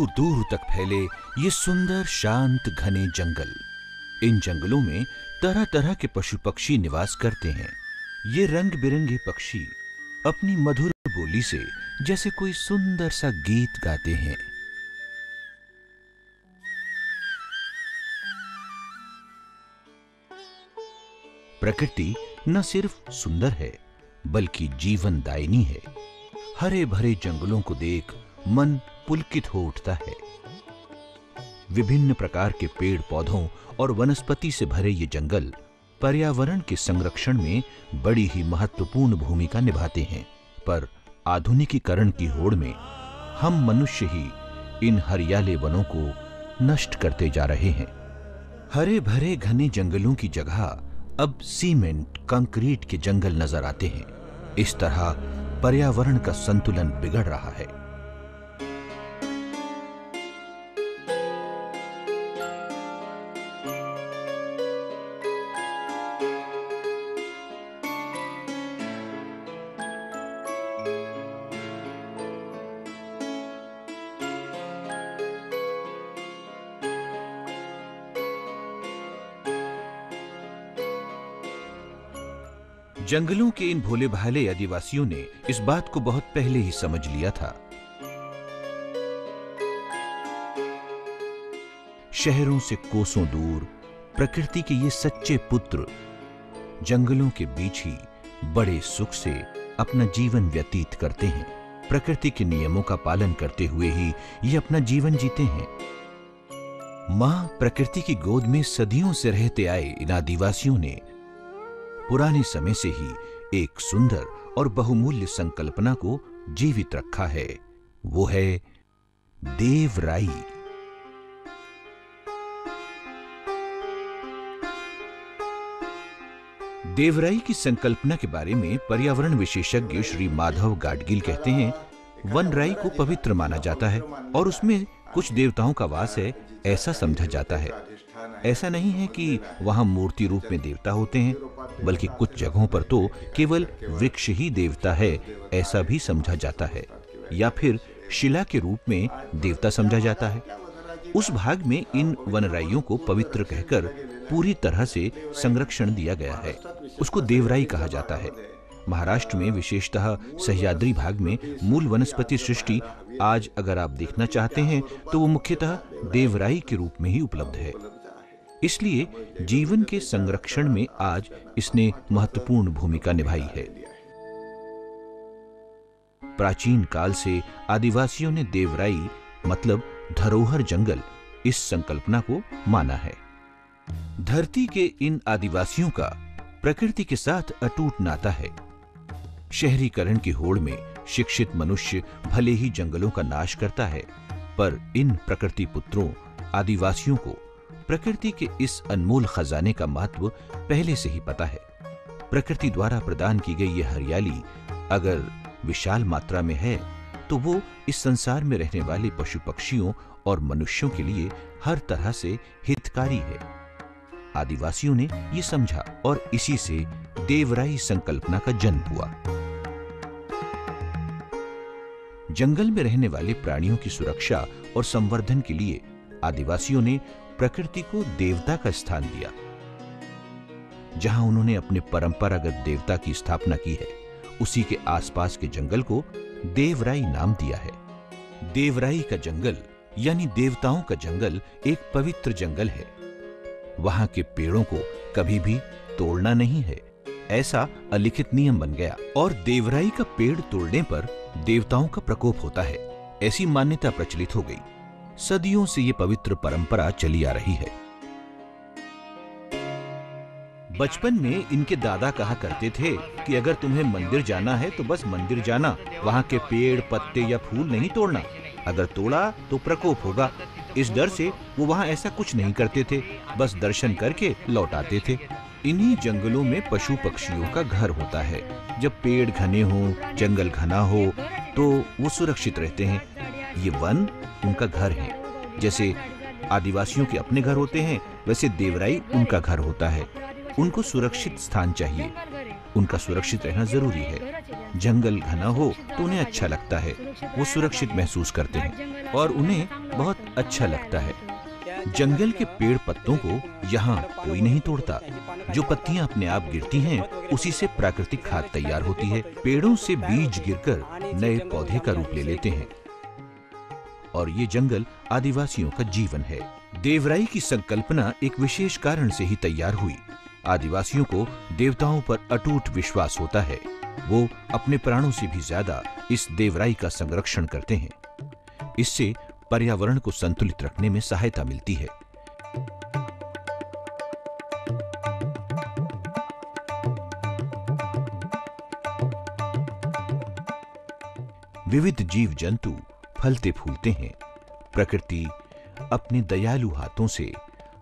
दूर दूर तक फैले ये सुंदर शांत घने जंगल। इन जंगलों में तरह तरह के पशु पक्षी निवास करते हैं। ये रंग बिरंगे पक्षी अपनी मधुर बोली से जैसे कोई सुंदर सा गीत गाते हैं। प्रकृति न सिर्फ सुंदर है बल्कि जीवनदायिनी है। हरे भरे जंगलों को देख मन पुलकित हो उठता है। विभिन्न प्रकार के पेड़ पौधों और वनस्पति से भरे ये जंगल पर्यावरण के संरक्षण में बड़ी ही महत्वपूर्ण भूमिका निभाते हैं। पर आधुनिकीकरण की होड़ में हम मनुष्य ही इन हरियाले वनों को नष्ट करते जा रहे हैं। हरे भरे घने जंगलों की जगह अब सीमेंट कंक्रीट के जंगल नजर आते हैं। इस तरह पर्यावरण का संतुलन बिगड़ रहा है। जंगलों के इन भोले भाले आदिवासियों ने इस बात को बहुत पहले ही समझ लिया था। शहरों से कोसों दूर प्रकृति के ये सच्चे पुत्र जंगलों के बीच ही बड़े सुख से अपना जीवन व्यतीत करते हैं। प्रकृति के नियमों का पालन करते हुए ही ये अपना जीवन जीते हैं। मां प्रकृति की गोद में सदियों से रहते आए इन आदिवासियों ने पुराने समय से ही एक सुंदर और बहुमूल्य संकल्पना को जीवित रखा है। वो है देवराई। देवराई की संकल्पना के बारे में पर्यावरण विशेषज्ञ श्री माधव गाडगिल कहते हैं, वनराई को पवित्र माना जाता है और उसमें कुछ देवताओं का वास है, ऐसा समझा जाता है। ऐसा नहीं है कि वहां मूर्ति रूप में देवता होते हैं, बल्कि कुछ जगहों पर तो केवल वृक्ष ही देवता है, ऐसा भी समझा जाता है, या फिर शिला के रूप में देवता समझा जाता है। उस भाग में इन वनराइयों को पवित्र कहकर पूरी तरह से संरक्षण दिया गया है। उसको देवराई कहा जाता है। महाराष्ट्र में विशेषतः सह्याद्री भाग में मूल वनस्पति सृष्टि आज अगर आप देखना चाहते हैं तो वो मुख्यतः देवराई के रूप में ही उपलब्ध है। इसलिए जीवन के संरक्षण में आज इसने महत्वपूर्ण भूमिका निभाई है। प्राचीन काल से आदिवासियों ने देवराई मतलब धरोहर जंगल इस संकल्पना को माना है। धरती के इन आदिवासियों का प्रकृति के साथ अटूट नाता है। शहरीकरण की होड़ में शिक्षित मनुष्य भले ही जंगलों का नाश करता है, पर इन प्रकृति पुत्रों आदिवासियों को प्रकृति के इस अनमोल खजाने का महत्व पहले से ही पता है। प्रकृति द्वारा प्रदान की गई यह हरियाली अगर विशाल मात्रा में है तो वो इस संसार में रहने वाले पशु पक्षियों और मनुष्यों के लिए हर तरह से हितकारी है। आदिवासियों ने ये समझा और इसी से देवराई संकल्पना का जन्म हुआ। जंगल में रहने वाले प्राणियों की सुरक्षा और संवर्धन के लिए आदिवासियों ने प्रकृति को देवता का स्थान दिया। जहां उन्होंने अपने परंपरागत देवता की स्थापना की है, उसी के आसपास के जंगल को देवराई नाम दिया है। देवराई का जंगल यानी देवताओं का जंगल एक पवित्र जंगल है। वहां के पेड़ों को कभी भी तोड़ना नहीं है, ऐसा अलिखित नियम बन गया। और देवराई का पेड़ तोड़ने पर देवताओं का प्रकोप होता है, ऐसी मान्यता प्रचलित हो गई। सदियों से ये पवित्र परंपरा चली आ रही है। बचपन में इनके दादा कहा करते थे कि अगर तुम्हें मंदिर जाना है तो बस मंदिर जाना, वहां के पेड़ पत्ते या फूल नहीं तोड़ना, अगर तोड़ा तो प्रकोप होगा। इस डर से वो वहां ऐसा कुछ नहीं करते थे, बस दर्शन करके लौट आते थे। इन्हीं जंगलों में पशु पक्षियों का घर होता है। जब पेड़ घने हो, जंगल घना हो तो वो सुरक्षित रहते हैं। ये वन उनका घर है। जैसे आदिवासियों के अपने घर होते हैं, वैसे देवराई उनका घर होता है। उनको सुरक्षित स्थान चाहिए। उनका सुरक्षित रहना जरूरी है। जंगल घना हो तो उन्हें अच्छा लगता है, वो सुरक्षित महसूस करते हैं और उन्हें बहुत अच्छा लगता है। जंगल के पेड़ पत्तों को यहाँ कोई नहीं तोड़ता। जो पत्तियां अपने आप गिरती हैं, उसी से प्राकृतिक खाद तैयार होती है। पेड़ों से बीज गिरकर नए पौधे का रूप ले लेते हैं और ये जंगल आदिवासियों का जीवन है। देवराई की संकल्पना एक विशेष कारण से ही तैयार हुई। आदिवासियों को देवताओं पर अटूट विश्वास होता है। वो अपने प्राणों से भी ज्यादा इस देवराई का संरक्षण करते हैं। इससे पर्यावरण को संतुलित रखने में सहायता मिलती है। विविध जीव जंतु फलते फूलते हैं। प्रकृति अपने दयालु हाथों से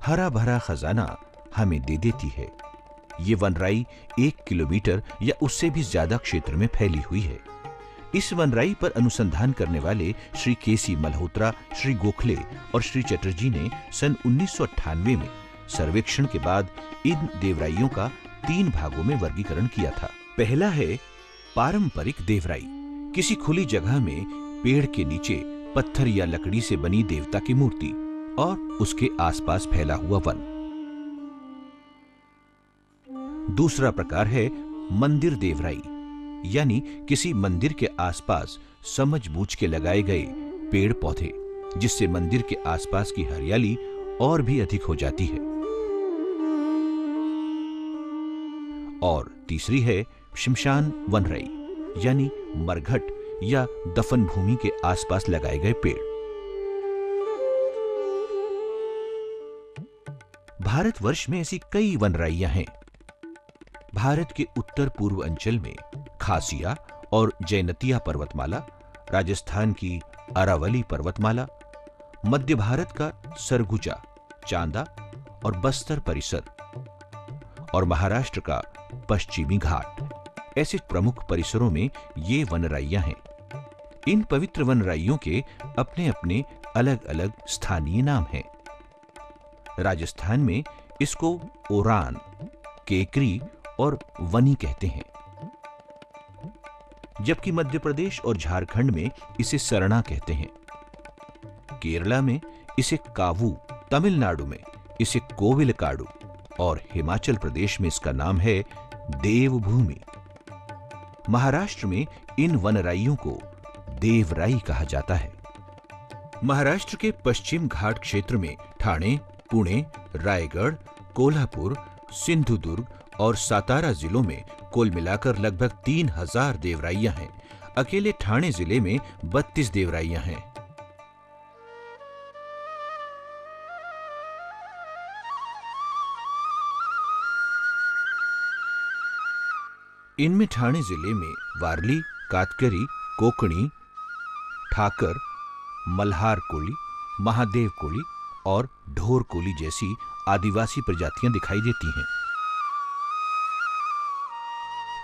हरा भरा खजाना हमें दे देती है। ये वनराई 1 किलोमीटर या उससे भी ज्यादा क्षेत्र में फैली हुई है। इस वनराई पर अनुसंधान करने वाले श्री केसी मल्होत्रा, श्री गोखले और श्री चटर्जी ने सन 1998 में सर्वेक्षण के बाद इन देवराइयों का 3 भागों में वर्गीकरण किया था। पहला है पारंपरिक देवराई, किसी खुली जगह में पेड़ के नीचे पत्थर या लकड़ी से बनी देवता की मूर्ति और उसके आसपास फैला हुआ वन। दूसरा प्रकार है मंदिर देवराई, यानी किसी मंदिर के आसपास समझबूझ के लगाए गए पेड़ पौधे, जिससे मंदिर के आसपास की हरियाली और भी अधिक हो जाती है। और तीसरी है श्मशान वनराई, यानी मरघट या दफन भूमि के आसपास लगाए गए पेड़। भारतवर्ष में ऐसी कई वनराइयां हैं। भारत के उत्तर पूर्व अंचल में खासिया और जैनतिया पर्वतमाला, राजस्थान की अरावली पर्वतमाला, मध्य भारत का सरगुजा, चांदा और बस्तर परिसर और महाराष्ट्र का पश्चिमी घाट, ऐसे प्रमुख परिसरों में ये वनराइयां हैं। इन पवित्र वनराइयों के अपने अपने अलग अलग स्थानीय नाम हैं। राजस्थान में इसको ओरान, केकरी और वनी कहते हैं, जबकि मध्य प्रदेश और झारखंड में इसे सरना कहते हैं। केरला में इसे कावू, तमिलनाडु में इसे कोविलकाडु और हिमाचल प्रदेश में इसका नाम है देवभूमि। महाराष्ट्र में इन वनराइयों को देवराई कहा जाता है। महाराष्ट्र के पश्चिम घाट क्षेत्र में ठाणे, पुणे, रायगढ़, कोल्हापुर, सिंधुदुर्ग और सातारा जिलों में कुल मिलाकर लगभग 3000 देवराइयां हैं। अकेले ठाणे जिले में 32 देवराइयां हैं। इनमें ठाणे जिले में वारली, कातकरी, कोकणी, ठाकर, मल्हार कोली, महादेव कोली और ढोर कोली जैसी आदिवासी प्रजातियां दिखाई देती हैं।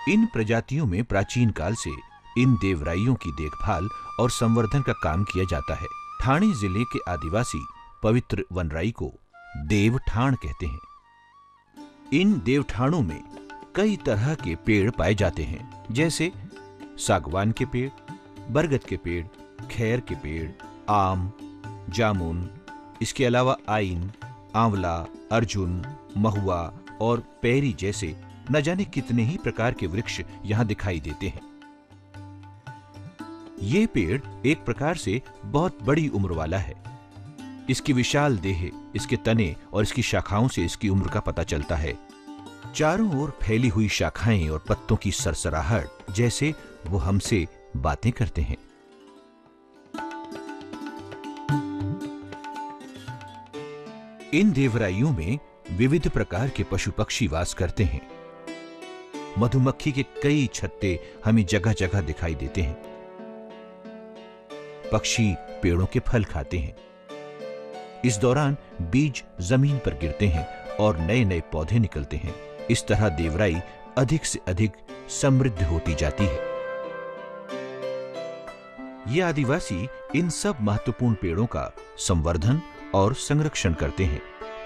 इन प्रजातियों में प्राचीन काल से इन देवराइयों की देखभाल और संवर्धन का काम किया जाता है। ठाणे जिले के आदिवासी पवित्र वनराई को देवठाण कहते हैं। इन देवठाणों में कई तरह के पेड़ पाए जाते हैं, जैसे सागवान के पेड़, बरगद के पेड़, खैर के पेड़, आम, जामुन, इसके अलावा आइन, आंवला, अर्जुन, महुआ और पैरी जैसे न जाने कितने ही प्रकार के वृक्ष यहां दिखाई देते हैं। ये पेड़ एक प्रकार से बहुत बड़ी उम्र वाला है। इसकी विशाल देह, इसके तने और इसकी शाखाओं से इसकी उम्र का पता चलता है। चारों ओर फैली हुई शाखाएं और पत्तों की सरसराहट जैसे वो हमसे बातें करते हैं। इन देवराइयों में विविध प्रकार के पशु पक्षी वास करते हैं। मधुमक्खी के कई छत्ते हमें जगह जगह दिखाई देते हैं। पक्षी पेड़ों के फल खाते हैं। इस दौरान बीज जमीन पर गिरते हैं और नए नए पौधे निकलते हैं। इस तरह देवराई अधिक से अधिक समृद्ध होती जाती है। ये आदिवासी इन सब महत्वपूर्ण पेड़ों का संवर्धन और संरक्षण करते हैं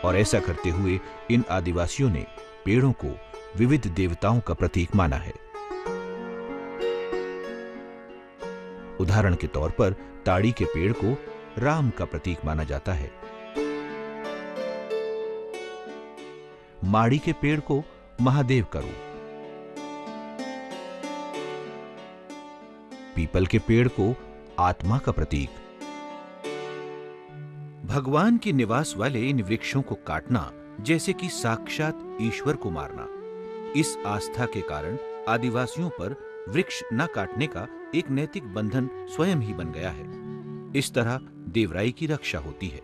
और ऐसा करते हुए इन आदिवासियों ने पेड़ों को विविध देवताओं का प्रतीक माना है। उदाहरण के तौर पर ताड़ी के पेड़ को राम का प्रतीक माना जाता है, माड़ी के पेड़ को महादेव का रूप, पीपल के पेड़ को आत्मा का प्रतीक। भगवान के निवास वाले इन वृक्षों को काटना जैसे कि साक्षात ईश्वर को मारना। इस आस्था के कारण आदिवासियों पर वृक्ष न काटने का एक नैतिक बंधन स्वयं ही बन गया है। इस तरह देवराई की रक्षा होती है।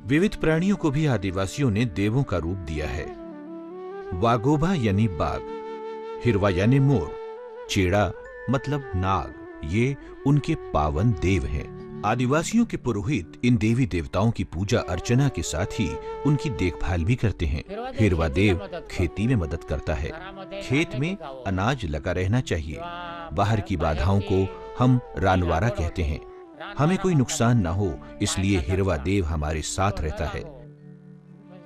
विविध प्राणियों को भी आदिवासियों ने देवों का रूप दिया है। वागोबा यानी बाघ, हिरवा यानी मोर, चेड़ा मतलब नाग, ये उनके पावन देव हैं। आदिवासियों के पुरोहित इन देवी देवताओं की पूजा अर्चना के साथ ही उनकी देखभाल भी करते हैं। हिरवा देव खेती में मदद करता है। खेत में अनाज लगा रहना चाहिए। बाहर की बाधाओं को हम रानवारा कहते हैं। हमें कोई नुकसान ना हो, इसलिए हिरवा देव हमारे साथ रहता है।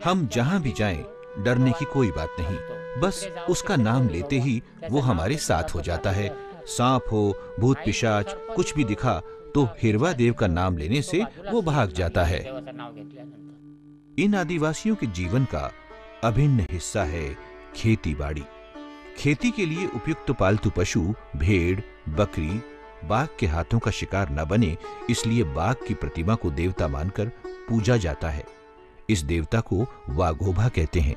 हम जहां भी जाएं, डरने की कोई बात नहीं, बस उसका नाम लेते ही वो हमारे साथ हो जाता है। सांप हो, भूत पिशाच कुछ भी दिखा तो हिरवा देव का नाम लेने से वो भाग जाता है। इन आदिवासियों के जीवन का अभिन्न हिस्सा है खेती बाड़ी। खेती के लिए उपयुक्त पालतू पशु भेड़, बकरी बाघ के हाथों का शिकार न बने, इसलिए बाघ की प्रतिमा को देवता मानकर पूजा जाता है। इस देवता को वाघोबा कहते हैं।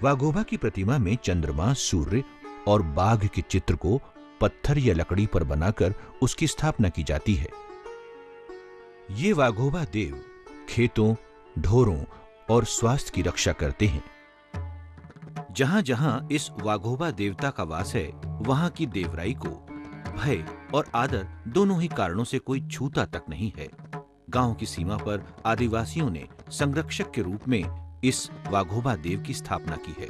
वाघोबा की प्रतिमा में चंद्रमा, सूर्य और बाघ के चित्र को पत्थर या लकड़ी पर बनाकर उसकी स्थापना की जाती है। ये वाघोबा देव खेतों, ढोरों और स्वास्थ्य की रक्षा करते हैं। जहां जहां इस वाघोबा देवता का वास है, वहां की देवराई को भय और आदर दोनों ही कारणों से कोई छूता तक नहीं है। गांव की सीमा पर आदिवासियों ने संरक्षक के रूप में इस वाघोबा देव की स्थापना की है।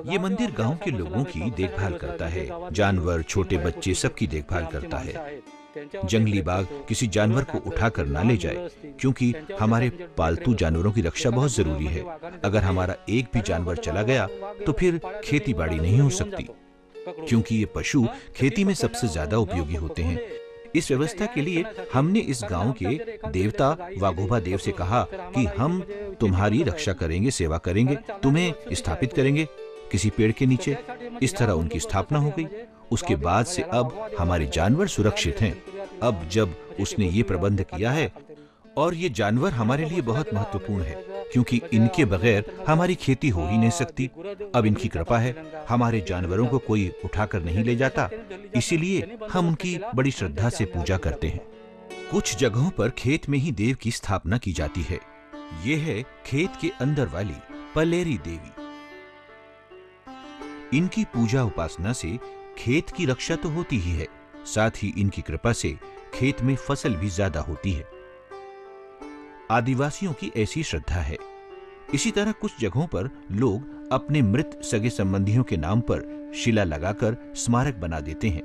ये मंदिर गांव के लोगों की देखभाल करता है। जानवर, छोटे बच्चे सबकी देखभाल करता है। जंगली बाघ किसी जानवर को उठाकर ना ले जाए, क्योंकि हमारे पालतू जानवरों की रक्षा बहुत जरूरी है। अगर हमारा एक भी जानवर चला गया तो फिर खेती बाड़ी नहीं हो सकती, क्योंकि ये पशु खेती में सबसे ज्यादा उपयोगी होते हैं। इस व्यवस्था के लिए हमने इस गांव के देवता वाघोबा देव से कहा कि हम तुम्हारी रक्षा करेंगे, सेवा करेंगे, तुम्हें स्थापित करेंगे किसी पेड़ के नीचे। इस तरह उनकी स्थापना हो गई। उसके बाद से अब हमारे जानवर सुरक्षित हैं। अब जब उसने ये प्रबंध किया है, और ये जानवर हमारे लिए बहुत महत्वपूर्ण है, क्योंकि इनके बगैर हमारी खेती हो ही नहीं सकती। अब इनकी कृपा है, हमारे जानवरों को कोई उठाकर नहीं ले जाता, इसीलिए हम उनकी बड़ी श्रद्धा से पूजा करते हैं। कुछ जगहों पर खेत में ही देव की स्थापना की जाती है। ये है खेत के अंदर वाली पलेरी देवी। इनकी पूजा उपासना से खेत की रक्षा तो होती ही है, साथ ही इनकी कृपा से खेत में फसल भी ज्यादा होती है। आदिवासियों की ऐसी श्रद्धा है। इसी तरह कुछ जगहों पर लोग अपने मृत सगे संबंधियों के नाम पर शिला लगाकर स्मारक बना देते हैं।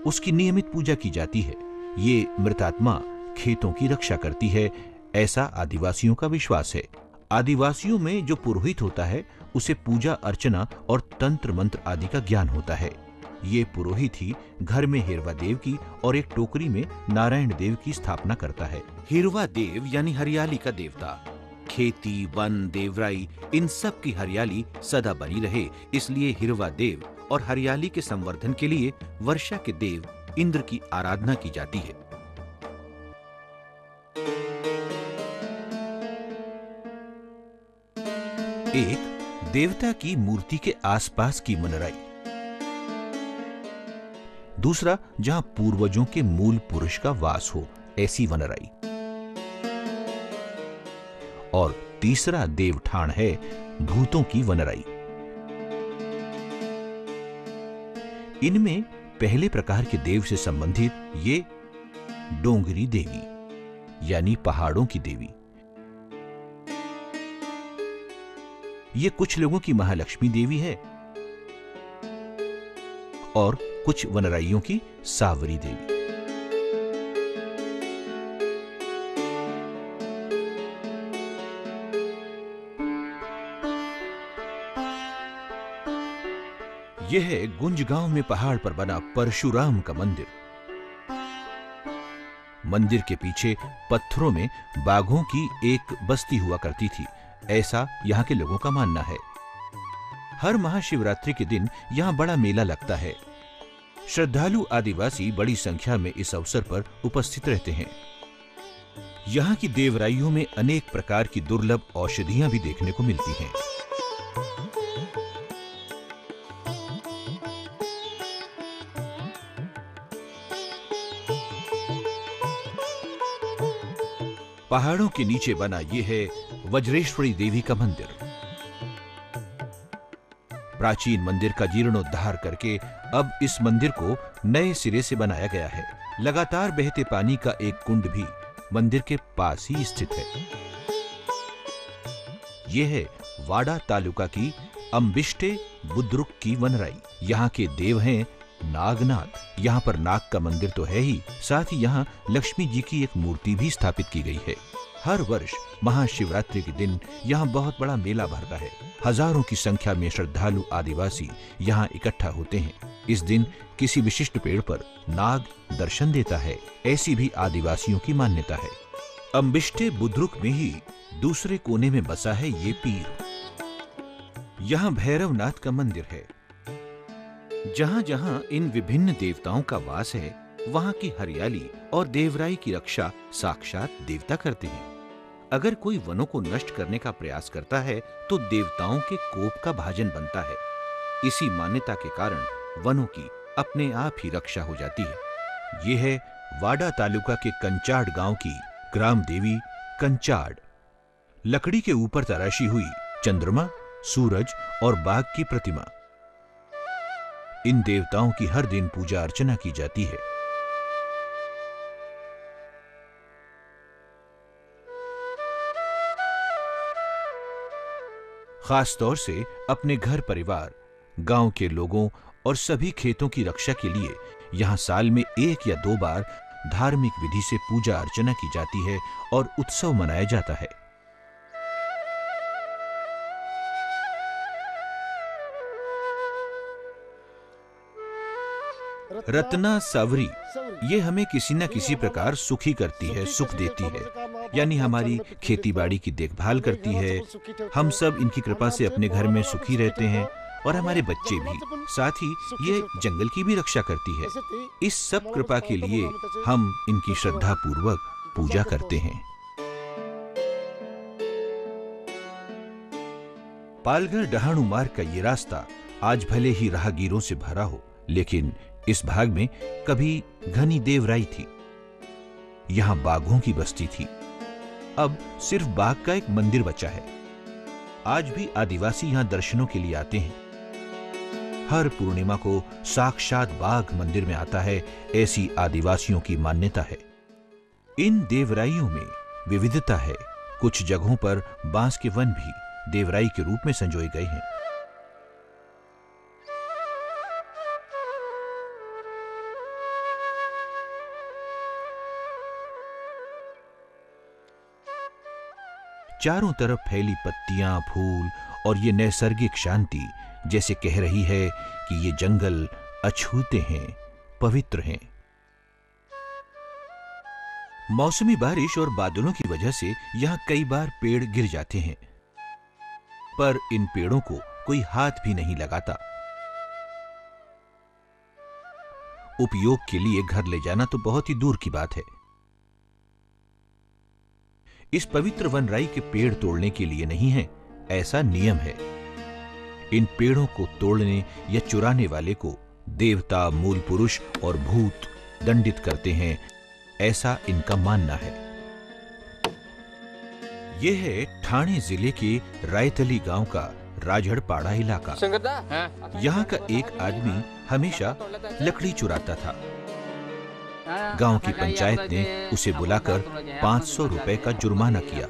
उसकी नियमित पूजा की जाती है। ये मृतात्मा खेतों की रक्षा करती है, ऐसा आदिवासियों का विश्वास है। आदिवासियों में जो पुरोहित होता है, उसे पूजा अर्चना और तंत्र मंत्र आदि का ज्ञान होता है। ये पुरोहित ही घर में हिरवा देव की और एक टोकरी में नारायण देव की स्थापना करता है। हिरवा देव यानी हरियाली का देवता। खेती, वन, देवराई, इन सब की हरियाली सदा बनी रहे, इसलिए हिरवा देव और हरियाली के संवर्धन के लिए वर्षा के देव इंद्र की आराधना की जाती है। एक देवता की मूर्ति के आसपास की मनराई, दूसरा जहां पूर्वजों के मूल पुरुष का वास हो, ऐसी वनराई, और तीसरा देवठान है भूतों की वनराई। इनमें पहले प्रकार के देव से संबंधित ये डोंगरी देवी यानी पहाड़ों की देवी, ये कुछ लोगों की महालक्ष्मी देवी है और कुछ वनराइयों की सावरी देवी। यह है गुंज गांव में पहाड़ पर बना परशुराम का मंदिर। मंदिर के पीछे पत्थरों में बाघों की एक बस्ती हुआ करती थी, ऐसा यहाँ के लोगों का मानना है। हर महाशिवरात्रि के दिन यहाँ बड़ा मेला लगता है। श्रद्धालु आदिवासी बड़ी संख्या में इस अवसर पर उपस्थित रहते हैं। यहाँ की देवराइयों में अनेक प्रकार की दुर्लभ औषधियां भी देखने को मिलती हैं। पहाड़ों के नीचे बना ये है वज्रेश्वरी देवी का मंदिर। प्राचीन मंदिर का जीर्णोद्धार करके अब इस मंदिर को नए सिरे से बनाया गया है। लगातार बहते पानी का एक कुंड भी मंदिर के पास ही स्थित है। यह है वाडा तालुका की अंबिष्टे बुद्रुक की वनराई। यहाँ के देव हैं नागनाथ। यहाँ पर नाग का मंदिर तो है ही, साथ ही यहाँ लक्ष्मी जी की एक मूर्ति भी स्थापित की गई है। हर वर्ष महाशिवरात्रि के दिन यहाँ बहुत बड़ा मेला भरता है। हजारों की संख्या में श्रद्धालु आदिवासी यहाँ इकट्ठा होते हैं। इस दिन किसी विशिष्ट पेड़ पर नाग दर्शन देता है, ऐसी भी आदिवासियों की मान्यता है। अंबिष्टे बुद्रुक में ही दूसरे कोने में बसा है ये पीर। यहाँ भैरवनाथ का मंदिर है। जहां जहां इन विभिन्न देवताओं का वास है, वहां की हरियाली और देवराई की रक्षा साक्षात देवता करते हैं। अगर कोई वनों को नष्ट करने का प्रयास करता है तो देवताओं के कोप का भाजन बनता है। इसी मान्यता के कारण वनों की अपने आप ही रक्षा हो जाती है। ये है वाडा तालुका के कंचाड़ गांव की ग्राम देवी कंचाड़। लकड़ी के ऊपर तराशी हुई चंद्रमा, सूरज और बाघ की प्रतिमा। इन देवताओं की हर दिन पूजा अर्चना की जाती है। खास तौर से अपने घर परिवार, गांव के लोगों और सभी खेतों की रक्षा के लिए यहाँ साल में 1 या 2 बार धार्मिक विधि से पूजा अर्चना की जाती है और उत्सव मनाया जाता है। रत्ना सावरी ये हमें किसी न किसी प्रकार सुखी करती है, सुख देती है, यानी हमारी खेतीबाड़ी की देखभाल करती है। हम सब इनकी कृपा से अपने घर में सुखी रहते हैं और हमारे बच्चे भी। साथ ही ये जंगल की भी रक्षा करती है। इस सब कृपा के लिए हम इनकी श्रद्धा पूर्वक पूजा करते हैं। पालघर डहाणू मार्ग का ये रास्ता आज भले ही राहगीरों से भरा हो, लेकिन इस भाग में कभी घनी देवराई थी। यहां बाघों की बस्ती थी। अब सिर्फ बाघ का एक मंदिर बचा है। आज भी आदिवासी यहां दर्शनों के लिए आते हैं। हर पूर्णिमा को साक्षात बाघ मंदिर में आता है, ऐसी आदिवासियों की मान्यता है। इन देवराइयों में विविधता है। कुछ जगहों पर बांस के वन भी देवराई के रूप में संजोए गए हैं। चारों तरफ फैली पत्तियां, फूल और ये नैसर्गिक शांति जैसे कह रही है कि ये जंगल अछूते हैं, पवित्र हैं। मौसमी बारिश और बादलों की वजह से यहां कई बार पेड़ गिर जाते हैं, पर इन पेड़ों को कोई हाथ भी नहीं लगाता। उपयोग के लिए घर ले जाना तो बहुत ही दूर की बात है। इस पवित्र वनराई के पेड़ तोड़ने के लिए नहीं है, ऐसा नियम है। इन पेड़ों को तोड़ने या चुराने वाले को देवता, मूल पुरुष और भूत दंडित करते हैं, ऐसा इनका मानना है। यह है ठाणे जिले के रायतली गांव का राजहड़पाड़ा इलाका। यहाँ का एक आदमी हमेशा लकड़ी चुराता था। गांव की पंचायत ने उसे बुलाकर 500 रुपए का जुर्माना किया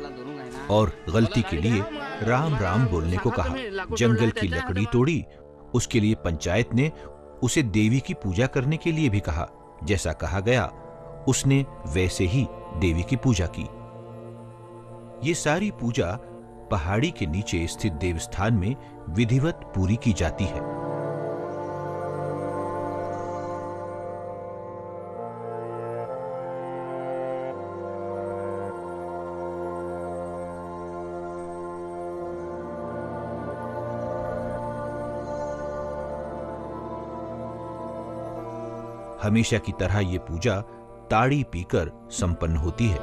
और गलती के लिए राम राम बोलने को कहा। जंगल की लकड़ी तोड़ी, उसके लिए पंचायत ने उसे देवी की पूजा करने के लिए भी कहा। जैसा कहा गया उसने वैसे ही देवी की पूजा की। ये सारी पूजा पहाड़ी के नीचे स्थित देवस्थान में विधिवत पूरी की जाती है। हमेशा की तरह ये पूजा ताड़ी पीकर संपन्न होती है।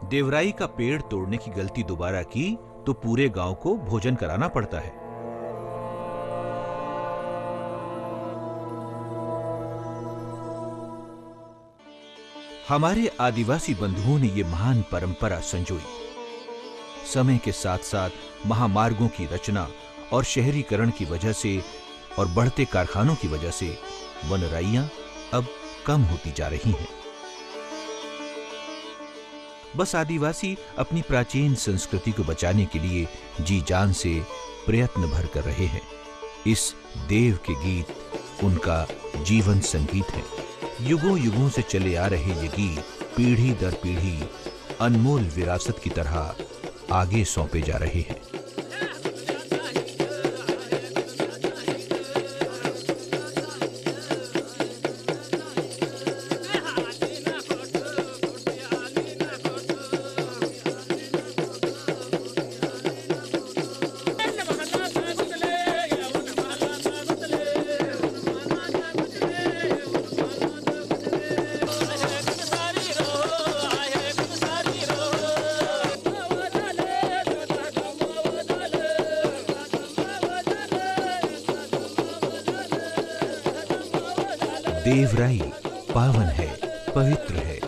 देवराई का पेड़ तोड़ने की गलती दोबारा की तो पूरे गांव को भोजन कराना पड़ता है। हमारे आदिवासी बंधुओं ने ये महान परंपरा संजोई। समय के साथ साथ महामार्गों की रचना और शहरीकरण की वजह से और बढ़ते कारखानों की वजह से वनराइयां अब कम होती जा रही हैं। बस आदिवासी अपनी प्राचीन संस्कृति को बचाने के लिए जी जान से प्रयत्न भर कर रहे हैं। इस देव के गीत उनका जीवन संगीत है। युगों युगों से चले आ रहे ये गीत पीढ़ी दर पीढ़ी अनमोल विरासत की तरह आगे सौंपे जा रहे हैं। देवराई पावन है, पवित्र है।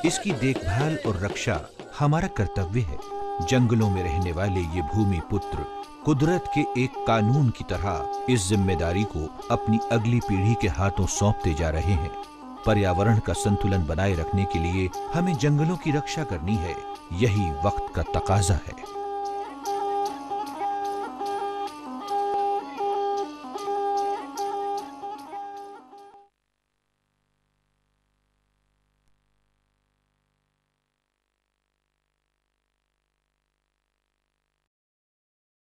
इसकी देखभाल और रक्षा हमारा कर्तव्य है। जंगलों में रहने वाले ये भूमि पुत्र कुदरत के एक कानून की तरह इस जिम्मेदारी को अपनी अगली पीढ़ी के हाथों सौंपते जा रहे हैं। पर्यावरण का संतुलन बनाए रखने के लिए हमें जंगलों की रक्षा करनी है। यही वक्त का तकाजा है।